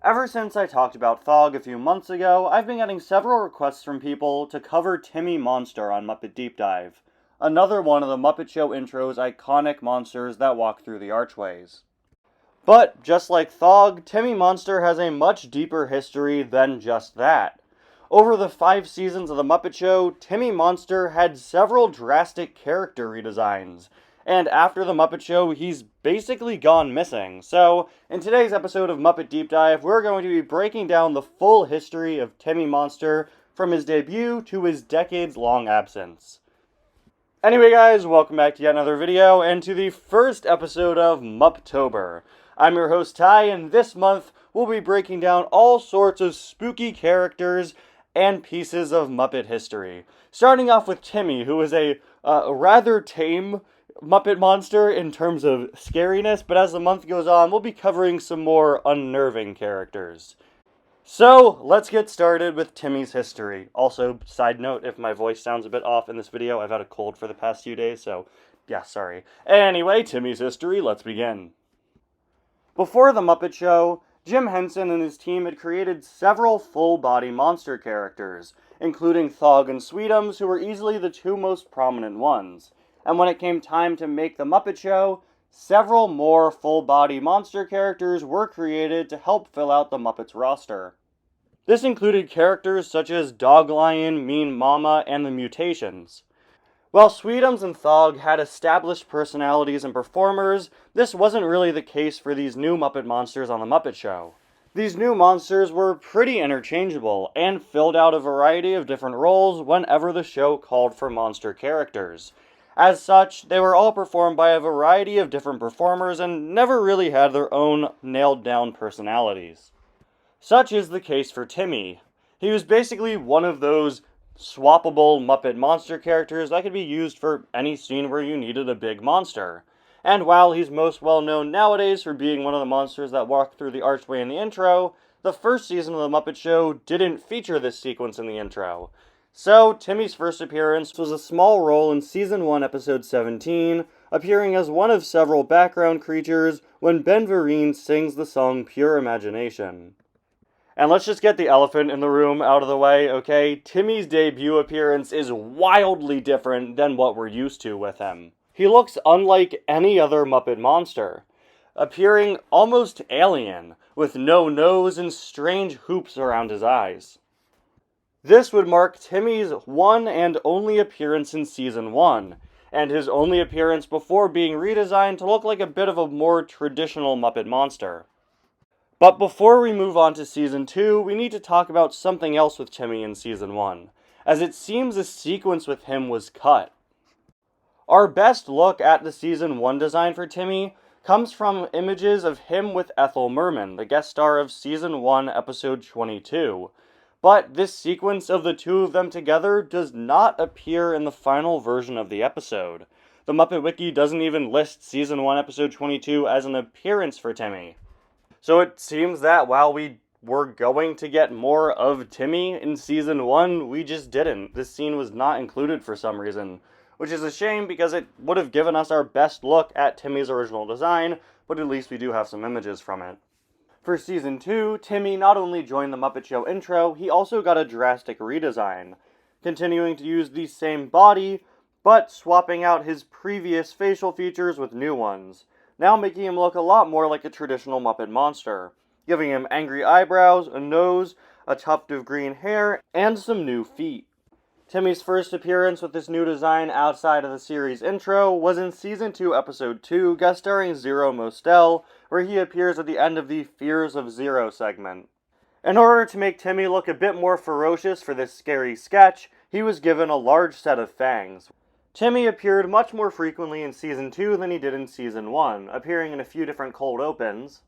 Ever since I talked about Thog a few months ago, I've been getting several requests from people to cover Timmy Monster on Muppet Deep Dive, another one of the Muppet Show intro's iconic monsters that walk through the archways. But, just like Thog, Timmy Monster has a much deeper history than just that. Over the 5 seasons of The Muppet Show, Timmy Monster had several drastic character redesigns, and after The Muppet Show, he's basically gone missing. So, in today's episode of Muppet Deep Dive, we're going to be breaking down the full history of Timmy Monster from his debut to his decades-long absence. Anyway guys, welcome back to yet another video, and to the first episode of Muptober. I'm your host Ty, and this month we'll be breaking down all sorts of spooky characters and pieces of Muppet history. Starting off with Timmy, who is a rather tame Muppet monster in terms of scariness, but as the month goes on, we'll be covering some more unnerving characters. So, let's get started with Timmy's history. Also, side note, if my voice sounds a bit off in this video, I've had a cold for the past few days, so yeah, sorry. Anyway, Timmy's history, let's begin. Before The Muppet Show, Jim Henson and his team had created several full-body monster characters, including Thog and Sweetums, who were easily the two most prominent ones. And when it came time to make The Muppet Show, several more full-body monster characters were created to help fill out the Muppets roster. This included characters such as Dog Lion, Mean Mama, and the Mutations. While Sweetums and Thog had established personalities and performers, this wasn't really the case for these new Muppet monsters on The Muppet Show. These new monsters were pretty interchangeable, and filled out a variety of different roles whenever the show called for monster characters. As such, they were all performed by a variety of different performers and never really had their own nailed-down personalities. Such is the case for Timmy. He was basically one of those swappable Muppet monster characters that could be used for any scene where you needed a big monster. And while he's most well known nowadays for being one of the monsters that walked through the archway in the intro, the first season of The Muppet Show didn't feature this sequence in the intro. So, Timmy's first appearance was a small role in Season 1, Episode 17, appearing as one of several background creatures when Ben Vereen sings the song Pure Imagination. And let's just get the elephant in the room out of the way, okay? Timmy's debut appearance is wildly different than what we're used to with him. He looks unlike any other Muppet monster, appearing almost alien, with no nose and strange hoops around his eyes. This would mark Timmy's one and only appearance in Season 1, and his only appearance before being redesigned to look like a bit of a more traditional Muppet monster. But before we move on to Season 2, we need to talk about something else with Timmy in Season 1, as it seems a sequence with him was cut. Our best look at the Season 1 design for Timmy comes from images of him with Ethel Merman, the guest star of Season 1, Episode 22. But this sequence of the two of them together does not appear in the final version of the episode. The Muppet Wiki doesn't even list Season 1, Episode 22 as an appearance for Timmy. So it seems that while we were going to get more of Timmy in Season 1, we just didn't. This scene was not included for some reason, which is a shame because it would have given us our best look at Timmy's original design, but at least we do have some images from it. For Season 2, Timmy not only joined the Muppet Show intro, he also got a drastic redesign, continuing to use the same body, but swapping out his previous facial features with new ones, now making him look a lot more like a traditional Muppet monster, giving him angry eyebrows, a nose, a tuft of green hair, and some new feet. Timmy's first appearance with this new design outside of the series intro was in Season 2, Episode 2, guest starring Zero Mostel, where he appears at the end of the Fears of Zero segment. In order to make Timmy look a bit more ferocious for this scary sketch, he was given a large set of fangs. Timmy appeared much more frequently in Season 2 than he did in Season 1, appearing in a few different cold opens.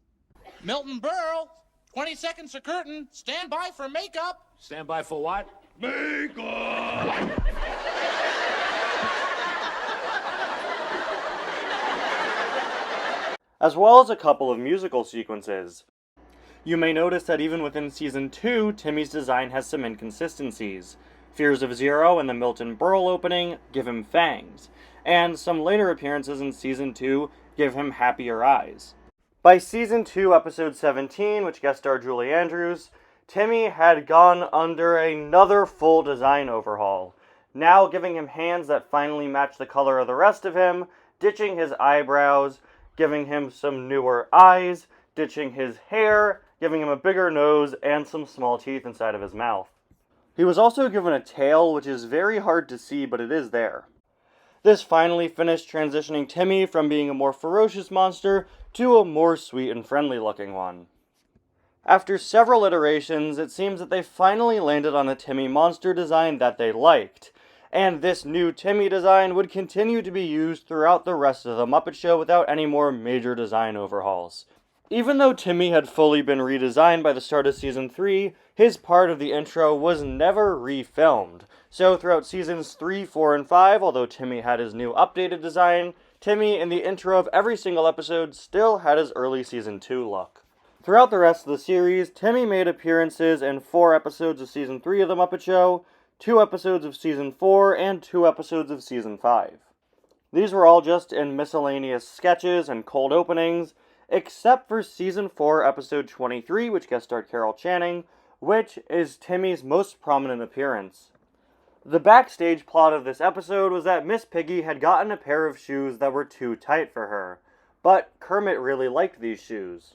Milton Berle, 20 seconds to curtain, stand by for makeup. Stand by for what? Makeup! As well as a couple of musical sequences. You may notice that even within Season 2, Timmy's design has some inconsistencies. Fears of Zero and the Milton Berle opening give him fangs, and some later appearances in Season 2 give him happier eyes. By Season 2, Episode 17, which guest starred Julie Andrews, Timmy had gone under another full design overhaul, now giving him hands that finally match the color of the rest of him, ditching his eyebrows, giving him some newer eyes, ditching his hair, giving him a bigger nose, and some small teeth inside of his mouth. He was also given a tail, which is very hard to see, but it is there. This finally finished transitioning Timmy from being a more ferocious monster to a more sweet and friendly looking one. After several iterations, it seems that they finally landed on a Timmy Monster design that they liked, and this new Timmy design would continue to be used throughout the rest of the Muppet Show without any more major design overhauls. Even though Timmy had fully been redesigned by the start of Season 3, his part of the intro was never refilmed. So throughout Seasons 3, 4, and 5, although Timmy had his new updated design, Timmy in the intro of every single episode still had his early Season 2 look. Throughout the rest of the series, Timmy made appearances in 4 episodes of Season 3 of The Muppet Show, 2 episodes of Season 4, and 2 episodes of Season 5. These were all just in miscellaneous sketches and cold openings, except for Season 4, Episode 23, which guest starred Carol Channing, which is Timmy's most prominent appearance. The backstage plot of this episode was that Miss Piggy had gotten a pair of shoes that were too tight for her, but Kermit really liked these shoes.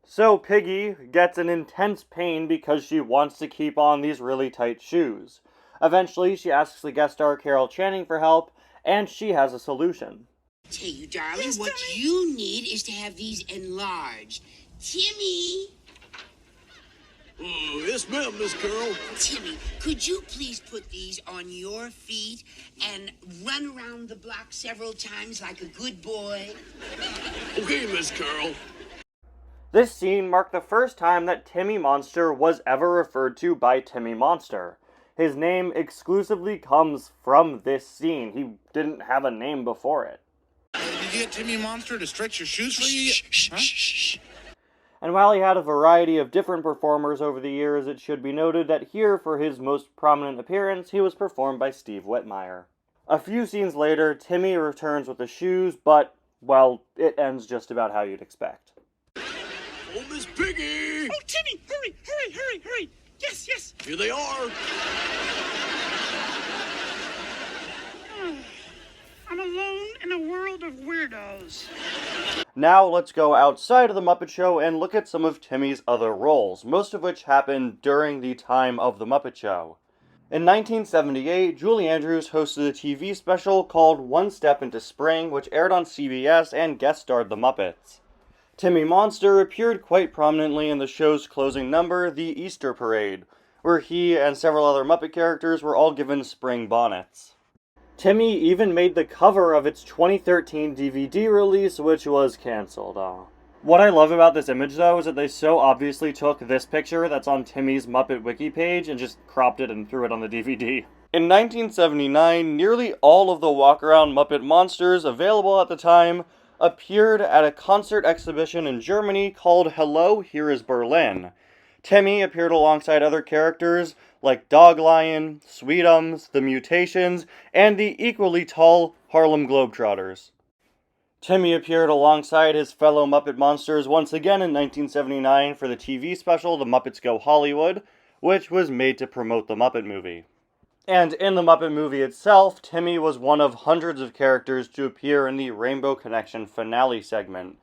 So Piggy gets an intense pain because she wants to keep on these really tight shoes. Eventually, she asks the guest star Carol Channing for help, and she has a solution. Hey, you darling, what you need is to have these enlarged. Timmy! Oh, yes, ma'am, Miss Carol. Timmy, could you please put these on your feet and run around the block several times like a good boy? Okay, Miss Carol. This scene marked the first time that Timmy Monster was ever referred to by Timmy Monster. His name exclusively comes from this scene. He didn't have a name before it. Did you get Timmy Monster to stretch your shoes for you? Huh? And while he had a variety of different performers over the years, it should be noted that here, for his most prominent appearance, he was performed by Steve Whitmire. A few scenes later, Timmy returns with the shoes, but, well, it ends just about how you'd expect. Oh, Miss Piggy! Oh, Timmy, hurry! Yes! Here they are. I'm alone in a world of weirdos. Now let's go outside of the Muppet Show and look at some of Timmy's other roles, most of which happened during the time of the Muppet Show. In 1978, Julie Andrews hosted a TV special called One Step into Spring, which aired on CBS and guest starred the Muppets. Timmy Monster appeared quite prominently in the show's closing number, The Easter Parade, where he and several other Muppet characters were all given spring bonnets. Timmy even made the cover of its 2013 DVD release, which was cancelled. What I love about this image, though, is that they so obviously took this picture that's on Timmy's Muppet Wiki page and just cropped it and threw it on the DVD. In 1979, nearly all of the walk-around Muppet monsters available at the time appeared at a concert exhibition in Germany called Hello, Here is Berlin. Timmy appeared alongside other characters like Dog Lion, Sweetums, The Mutations, and the equally tall Harlem Globetrotters. Timmy appeared alongside his fellow Muppet monsters once again in 1979 for the TV special The Muppets Go Hollywood, which was made to promote the Muppet movie. And in the Muppet movie itself, Timmy was one of hundreds of characters to appear in the Rainbow Connection finale segment.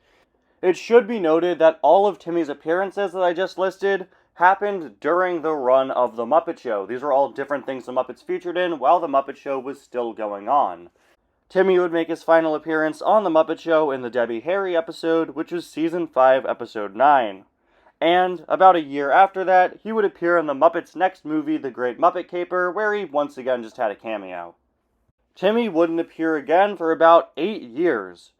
It should be noted that all of Timmy's appearances that I just listed happened during the run of The Muppet Show. These were all different things the Muppets featured in while The Muppet Show was still going on. Timmy would make his final appearance on The Muppet Show in the Debbie Harry episode, which was Season 5, Episode 9. And about a year after that, he would appear in the Muppets' next movie, The Great Muppet Caper, where he once again just had a cameo. Timmy wouldn't appear again for about 8 years,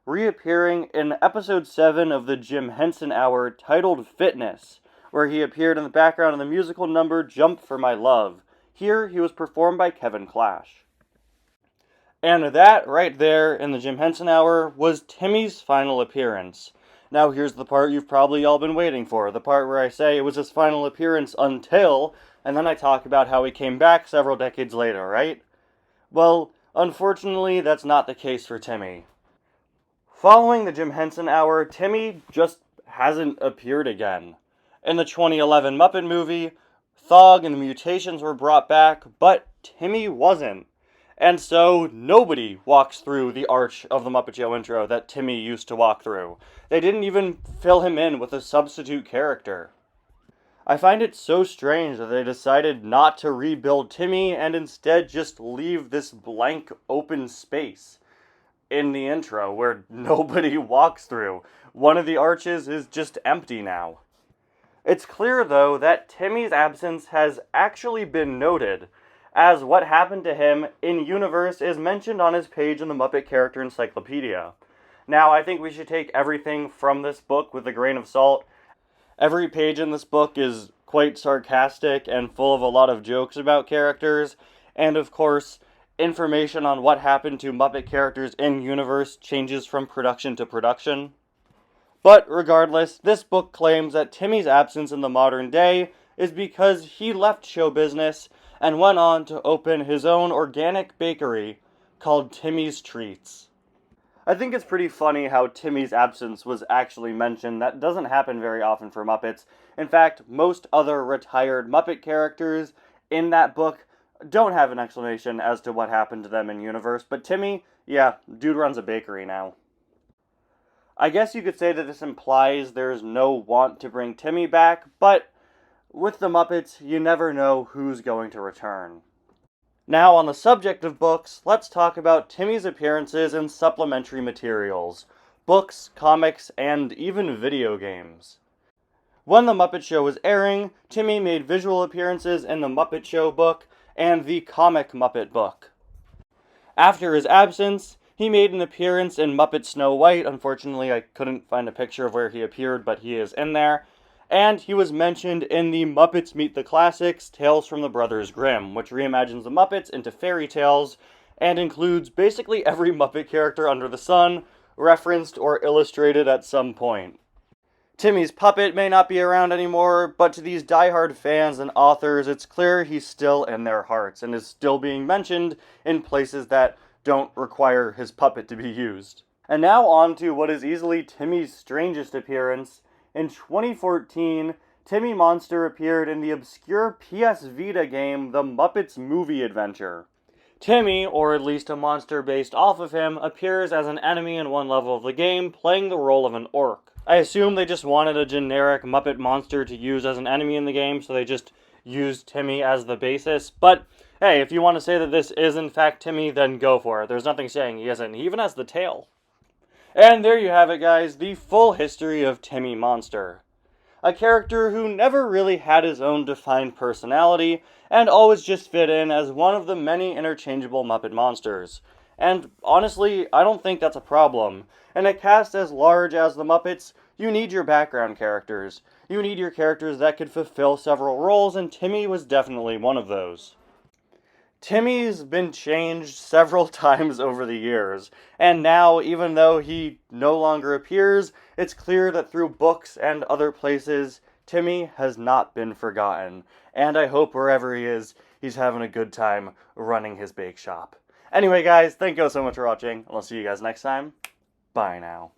reappearing in Episode 7 of the Jim Henson Hour titled Fitness, where he appeared in the background of the musical number Jump for My Love. Here, he was performed by Kevin Clash. And that, right there, in the Jim Henson Hour, was Timmy's final appearance. Now here's the part you've probably all been waiting for, the part where I say it was his final appearance until, and then I talk about how he came back several decades later, right? Well, unfortunately, that's not the case for Timmy. Following the Jim Henson Hour, Timmy just hasn't appeared again. In the 2011 Muppet movie, Thog and the mutations were brought back, but Timmy wasn't. And so, nobody walks through the arch of the Muppet Show intro that Timmy used to walk through. They didn't even fill him in with a substitute character. I find it so strange that they decided not to rebuild Timmy and instead just leave this blank open space in the intro where nobody walks through. One of the arches is just empty now. It's clear, though, that Timmy's absence has actually been noted, as what happened to him in-universe is mentioned on his page in the Muppet Character Encyclopedia. Now, I think we should take everything from this book with a grain of salt. Every page in this book is quite sarcastic and full of a lot of jokes about characters, and of course, information on what happened to Muppet characters in-universe changes from production to production. But regardless, this book claims that Timmy's absence in the modern day is because he left show business and went on to open his own organic bakery called Timmy's Treats. I think it's pretty funny how Timmy's absence was actually mentioned. That doesn't happen very often for Muppets. In fact, most other retired Muppet characters in that book don't have an explanation as to what happened to them in universe, but Timmy, yeah, dude runs a bakery now. I guess you could say that this implies there's no want to bring Timmy back, but with the Muppets, you never know who's going to return. Now, on the subject of books, let's talk about Timmy's appearances in supplementary materials, books, comics, and even video games. When The Muppet Show was airing, Timmy made visual appearances in The Muppet Show book and the comic Muppet book. After his absence, he made an appearance in Muppet Snow White. Unfortunately, I couldn't find a picture of where he appeared, but he is in there. And he was mentioned in the Muppets Meet the Classics, Tales from the Brothers Grimm, which reimagines the Muppets into fairy tales, and includes basically every Muppet character under the sun, referenced or illustrated at some point. Timmy's puppet may not be around anymore, but to these diehard fans and authors, it's clear he's still in their hearts, and is still being mentioned in places that don't require his puppet to be used. And now on to what is easily Timmy's strangest appearance. In 2014, Timmy Monster appeared in the obscure PS Vita game The Muppets Movie Adventure. Timmy, or at least a monster based off of him, appears as an enemy in one level of the game, playing the role of an orc. I assume they just wanted a generic Muppet monster to use as an enemy in the game, so they just used Timmy as the basis, but hey, if you want to say that this is in fact Timmy, then go for it. There's nothing saying he isn't. He even has the tail. And there you have it, guys, the full history of Timmy Monster. A character who never really had his own defined personality, and always just fit in as one of the many interchangeable Muppet monsters. And honestly, I don't think that's a problem. In a cast as large as the Muppets, you need your background characters. You need your characters that could fulfill several roles, and Timmy was definitely one of those. Timmy's been changed several times over the years, and now, even though he no longer appears, it's clear that through books and other places, Timmy has not been forgotten, and I hope wherever he is, he's having a good time running his bake shop. Anyway, guys, thank you so much for watching, and I'll see you guys next time. Bye now.